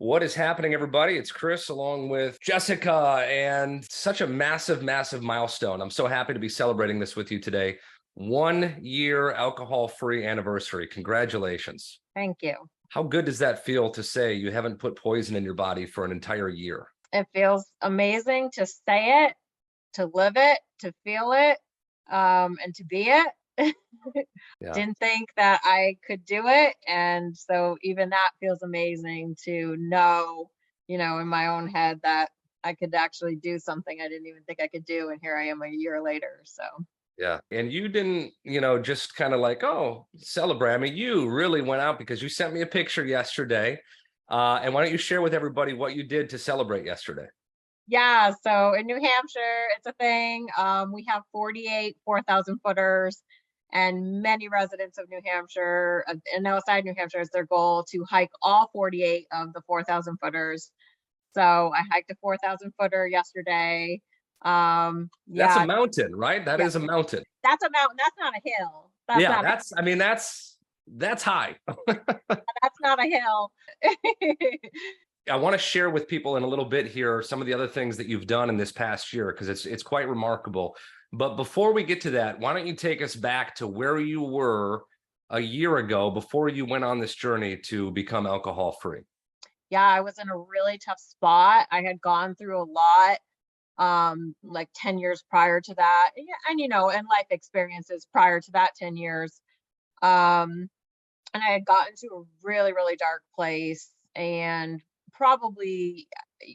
What is happening, everybody? It's Chris along with Jessica, and such a massive, massive milestone. I'm so happy to be celebrating this with you today. 1 year alcohol-free anniversary. Congratulations. Thank you. How good does that feel to say you haven't put poison in your body for an entire year? It feels amazing to say it, to live it, to feel it, and to be it. Yeah. Didn't think that I could do it, and so even that feels amazing to know, in my own head that I could actually do something I didn't even think I could do, and here I am a year later. So Yeah. And you didn't, just kind of like, oh, celebrate. I mean, you really went out because you sent me a picture yesterday. And why don't you share with everybody what you did to celebrate yesterday? yeah, so in New Hampshire, it's a thing. We have 48 4,000 footers, and many residents of New Hampshire and outside New Hampshire is their goal to hike all 48 of the 4,000 footers. So I hiked a 4,000 footer yesterday. That's a Yeah, mountain, right? That yeah, is a mountain. that's a mountain. That's not a hill. That's Yeah, not. that's high. That's not a hill. I want to share with people in a little bit here some of the other things that you've done in this past year because it's quite remarkable. But before we get to that, why don't you take us back to where you were a year ago before you went on this journey to become alcohol free? Yeah, I was in a really tough spot. I had gone through a lot, like 10 years prior to that. And life experiences prior to that 10 years. Um, and I had gotten to a really, really dark place. And probably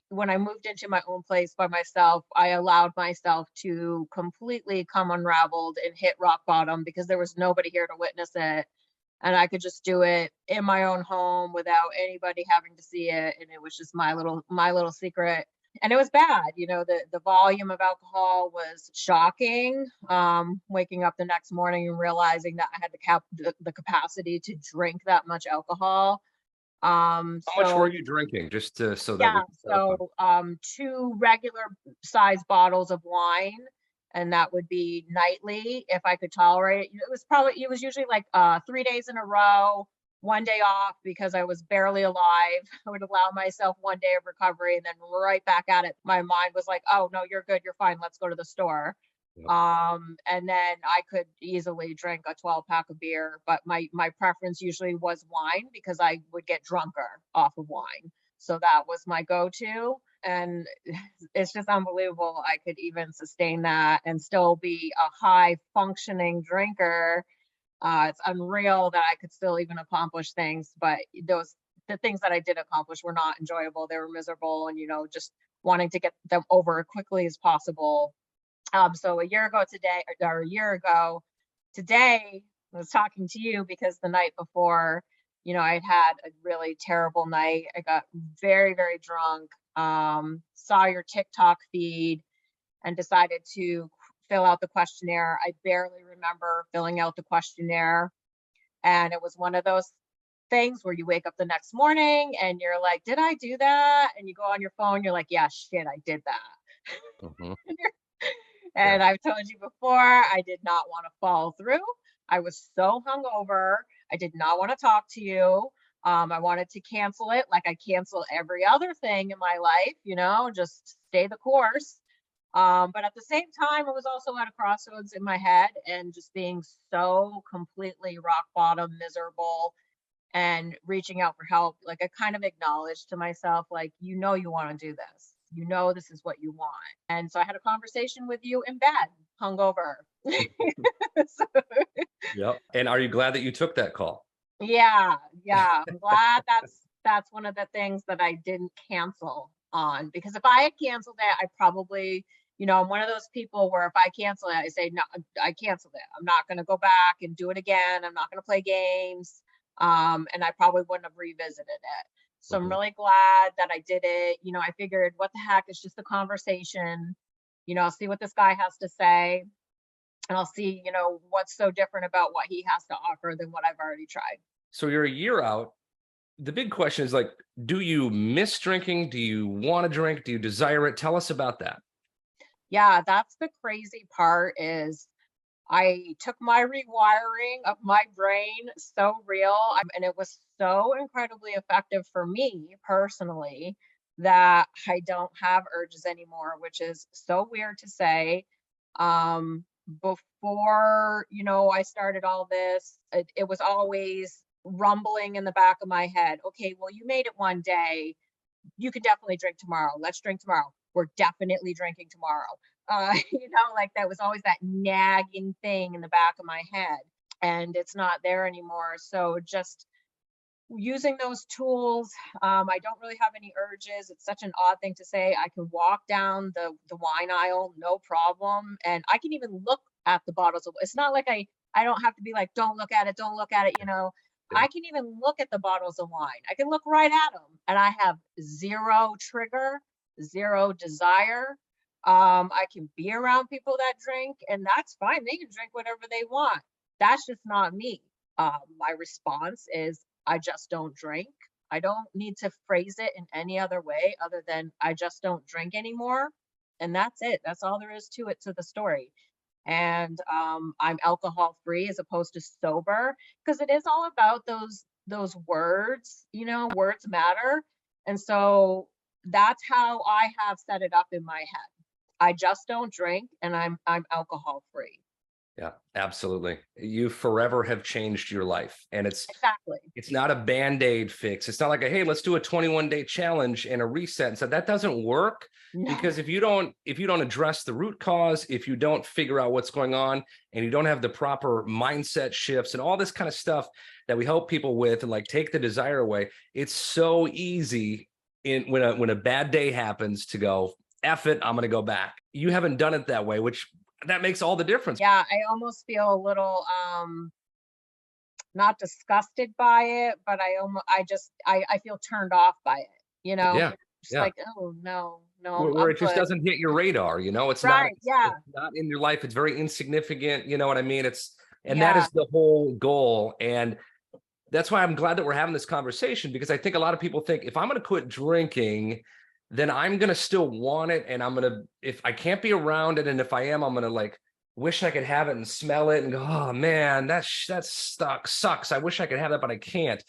when I moved into my own place by myself, I allowed myself to completely come unraveled and hit rock bottom because there was nobody here to witness it. And I could just do it in my own home without anybody having to see it. And it was just my little secret. And it was bad. The volume of alcohol was shocking. Waking up the next morning and realizing that I had the capacity to drink that much alcohol. How much were So you drinking? Just so that we yeah, can clarify. so two regular size bottles of wine, and that would be nightly if I could tolerate it. It was usually like 3 days in a row, 1 day off because I was barely alive. I would allow myself 1 day of recovery and then right back at it. My mind was like, oh no, you're good, you're fine, let's go to the store. Yep. And then I could easily drink a 12 pack of beer, but my preference usually was wine because I would get drunker off of wine. So that was my go-to. And it's just unbelievable I could even sustain that and still be a high functioning drinker. It's unreal that I could still even accomplish things, but the things that I did accomplish were not enjoyable. They were miserable, and just wanting to get them over as quickly as possible. So a year ago today, I was talking to you because the night before, I'd had a really terrible night. I got very, very drunk, saw your TikTok feed and decided to fill out the questionnaire. I barely remember filling out the questionnaire. And it was one of those things where you wake up the next morning and you're like, did I do that? And you go on your phone, you're like, yeah, shit, I did Mhm. that. Yeah. And I've told you before, I did not want to follow through. I was so hungover. I did not want to talk to you. I wanted to cancel it like I cancel every other thing in my life, just stay the course. But at the same time, I was also at a crossroads in my head and just being so completely rock bottom, miserable, and reaching out for help. Like I kind of acknowledged to myself, like, you want to do this. This is what you want. And so I had a conversation with you in bed, hungover. So, Yep. And are you glad that you took that call? yeah, yeah. I'm glad that's one of the things that I didn't cancel on because if I had canceled it, I probably, I'm one of those people where if I cancel it, I say, no, I canceled it. I'm not going to go back and do it again. I'm not going to play games. And I probably wouldn't have revisited it. So I'm Mhm. really glad that I did it. I figured, what the heck? It's just a conversation. I'll see what this guy has to say, and I'll see, what's so different about what he has to offer than what I've already tried. So you're a year out. The big question is like, do you miss drinking? Do you want to drink? Do you desire it? Tell us about that. Yeah, that's the crazy part is I took my rewiring of my brain so real, and it was so incredibly effective for me personally that I don't have urges anymore, which is so weird to say. Before, I started all this, it was always rumbling in the back of my head. Okay, well, you made it one day. You can definitely drink tomorrow. Let's drink tomorrow. We're definitely drinking tomorrow. Like that was always that nagging thing in the back of my head. And it's not there anymore. So just using those tools, I don't really have any urges. It's such an odd thing to say. I can walk down the wine aisle, no problem. And I can even look at the bottles of it's not like I don't have to be like, don't look at it, don't look at it. Yeah. I can even look at the bottles of wine. I can look right at them and I have zero trigger, zero desire. I can be around people that drink, and that's fine. They can drink whatever they want. That's just not me. My response is I just don't drink. I don't need to phrase it in any other way other than I just don't drink anymore. And that's it. That's all there is to it, to the story. And I'm alcohol free as opposed to sober because it is all about those words. Words matter. And so that's how I have set it up in my head. I just don't drink and I'm alcohol free. Yeah, absolutely. You forever have changed your life. And Exactly. it's not a band-aid fix. It's not like a, hey, let's do a 21-day challenge and a reset. And so that doesn't work No. because if you don't address the root cause, if you don't figure out what's going on and you don't have the proper mindset shifts and all this kind of stuff that we help people with and like take the desire away, it's so easy when a bad day happens to go, F it, I'm going to go back. You haven't done it that way, which that makes all the difference. Yeah, I almost feel a little not disgusted by it, but I feel turned off by it, you know? Yeah. Just Yeah. like, oh no, no, Where I'm it just good. doesn't hit your radar, it's not Right. Yeah. it's not in your life, it's very insignificant, you know what I mean? And that Yeah. is the whole goal, and that's why I'm glad that we're having this conversation because I think a lot of people think if I'm gonna quit drinking, then I'm gonna still want it, and if I can't be around it, and if I am, I'm gonna, like, wish I could have it and smell it and go, "Oh, man, that stuck sucks. I wish I could have that, but I can't."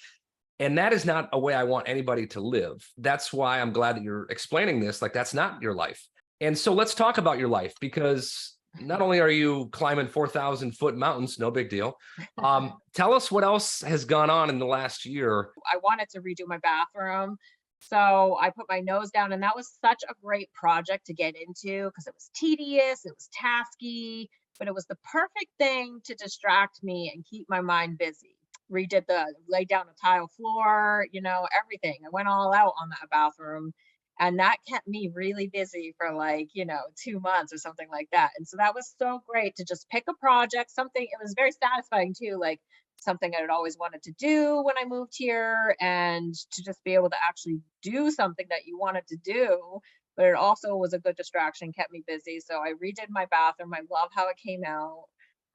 And that is not a way I want anybody to live. That's why I'm glad that you're explaining this. Like, that's not your life. And so let's talk about your life because not only are you climbing 4,000-foot mountains, no big deal. Tell us what else has gone on in the last year. I wanted to redo my bathroom. So I put my nose down, and that was such a great project to get into because it was tedious, it was tasky, but it was the perfect thing to distract me and keep my mind busy. Laid down a tile floor, everything. I went all out on that bathroom. And that kept me really busy for like, 2 months or something like that. And so that was so great to just pick a project, something, it was very satisfying too, like something I had always wanted to do when I moved here and to just be able to actually do something that you wanted to do. But it also was a good distraction, kept me busy. So I redid my bathroom. I love how it came out.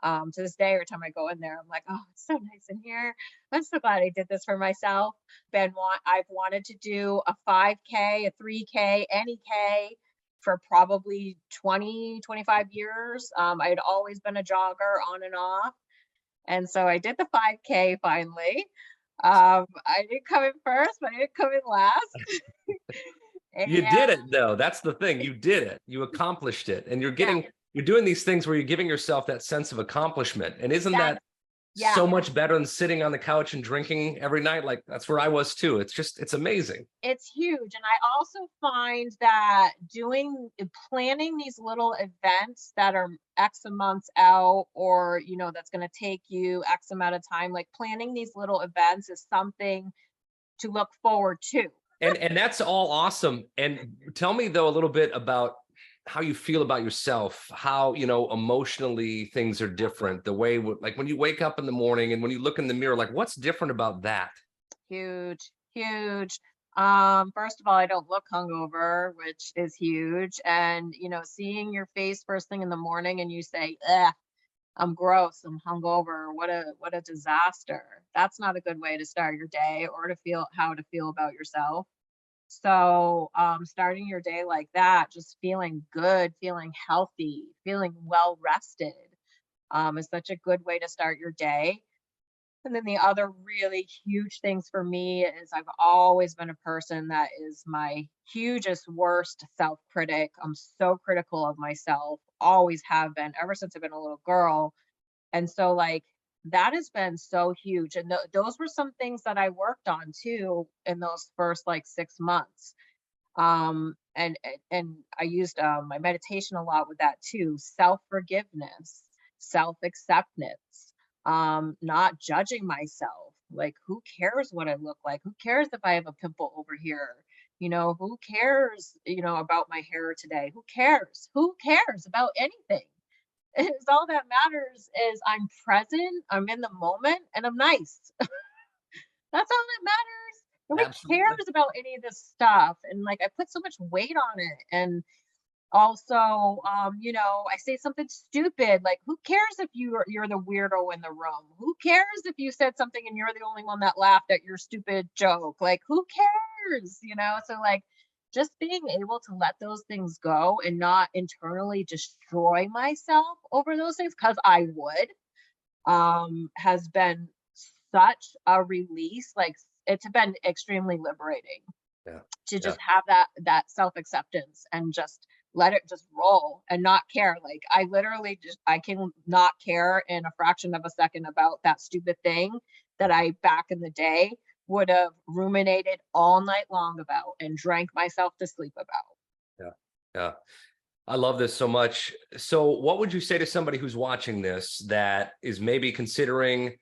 To this day, every time I go in there, I'm like, oh, it's so nice in here. I'm so glad I did this for myself. I've wanted to do a 5K, a 3K, any K for probably 20, 25 years. I had always been a jogger on and off. And so I did the 5K finally. I didn't come in first, but I didn't come in last. You did And it though. That's the thing. You did it. You accomplished it. And yeah, you're doing these things where you're giving yourself that sense of accomplishment. And isn't that, that yeah. so much better than sitting on the couch and drinking every night? Like that's where I was too. It's amazing. It's huge. And I also find that planning these little events that are X a months out or, that's going to take you X amount of time, like planning these little events is something to look forward to. And that's all awesome. And tell me though a little bit about how you feel about yourself, how, emotionally things are different, the way like when you wake up in the morning and when you look in the mirror, like what's different about that? Huge, huge. First of all, I don't look hungover, which is huge. And, seeing your face first thing in the morning and you say, ugh, I'm gross, I'm hungover, what a disaster. That's not a good way to start your day or to feel how to feel about yourself. So, starting your day like that, just feeling good, feeling healthy, feeling well rested, is such a good way to start your day. And then the other really huge things for me is I've always been a person that is my hugest worst self-critic. I'm so critical of myself, always have been ever since I've been a little girl. And so like that has been so huge. And those were some things that I worked on too in those first like 6 months. And I used my meditation a lot with that too. Self-forgiveness, self-acceptance, not judging myself. Like, who cares what I look like? Who cares if I have a pimple over here? Who cares, about my hair today? Who cares? Who cares about anything? It's all that matters is I'm present, I'm in the moment, and I'm nice. That's all that matters. Nobody Absolutely. cares about any of this stuff. And like I put so much weight on it. And also, I say something stupid. Like, who cares if you're the weirdo in the room? Who cares if you said something and you're the only one that laughed at your stupid joke? Like, who cares? So like just being able to let those things go and not internally destroy myself over those things, because I would, has been such a release. Like, it's been extremely liberating Yeah. to Yeah. just have that self-acceptance and just let it just roll and not care. Like, I literally just I can not care in a fraction of a second about that stupid thing that I back in the day would have ruminated all night long about and drank myself to sleep about. Yeah. Yeah. I love this so much. So, what would you say to somebody who's watching this that is maybe considering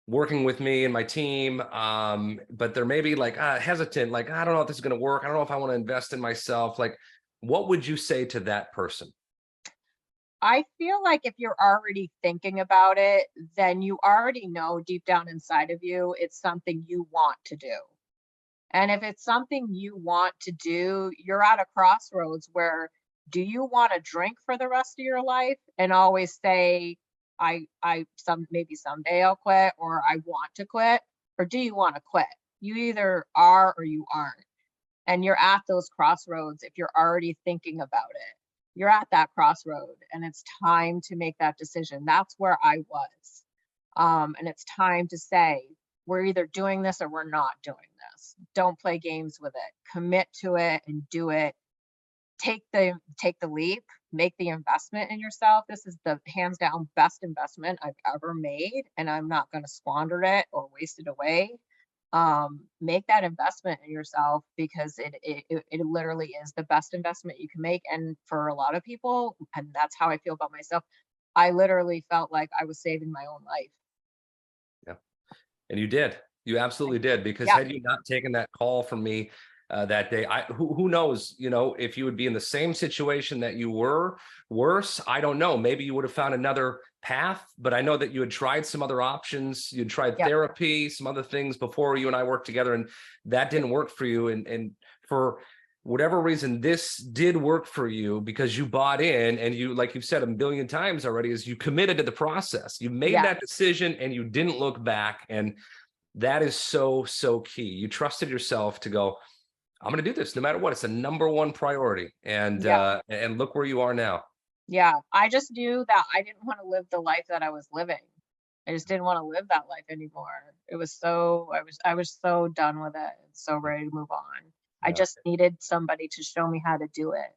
working with me and my team, but they're maybe like hesitant, like I don't know if this is going to work. I don't know if I want to invest in myself. Like, what would you say to that person? I feel like if you're already thinking about it, then you already know deep down inside of you it's something you want to do. And if it's something you want to do, you're at a crossroads where, do you want to drink for the rest of your life and always say, maybe someday I'll quit, or I want to quit, or do you want to quit? You either are or you aren't. And you're at those crossroads if you're already thinking about it. You're at that crossroad and it's time to make that decision. That's where I was. And it's time to say, we're either doing this or we're not doing this. Don't play games with it. Commit to it and do it. Take the leap, make the investment in yourself. This is the hands down best investment I've ever made, and I'm not going to squander it or waste it away. Make that investment in yourself because it literally is the best investment you can make. And for a lot of people, and that's how I feel about myself, I literally felt like I was saving my own life. Yeah. And you did. You absolutely did. Because Yeah. had you not taken that call from me that day, who knows, if you would be in the same situation that you were, worse, I don't know. Maybe you would have found another path, but I know that you had tried some other options. You had tried Yep. therapy, some other things before you and I worked together, and that didn't work for you. And for whatever reason, this did work for you because you bought in and you, like you've said a billion times already, is you committed to the process. You made Yeah. that decision and you didn't look back. And that is so, so key. You trusted yourself to go, I'm going to do this no matter what. It's a number one priority. Yeah. And look where you are now. Yeah. I just knew that I didn't want to live the life that I was living. I just didn't want to live that life anymore. I was so done with it and so ready to move on. I Yeah. just needed somebody to show me how to do it.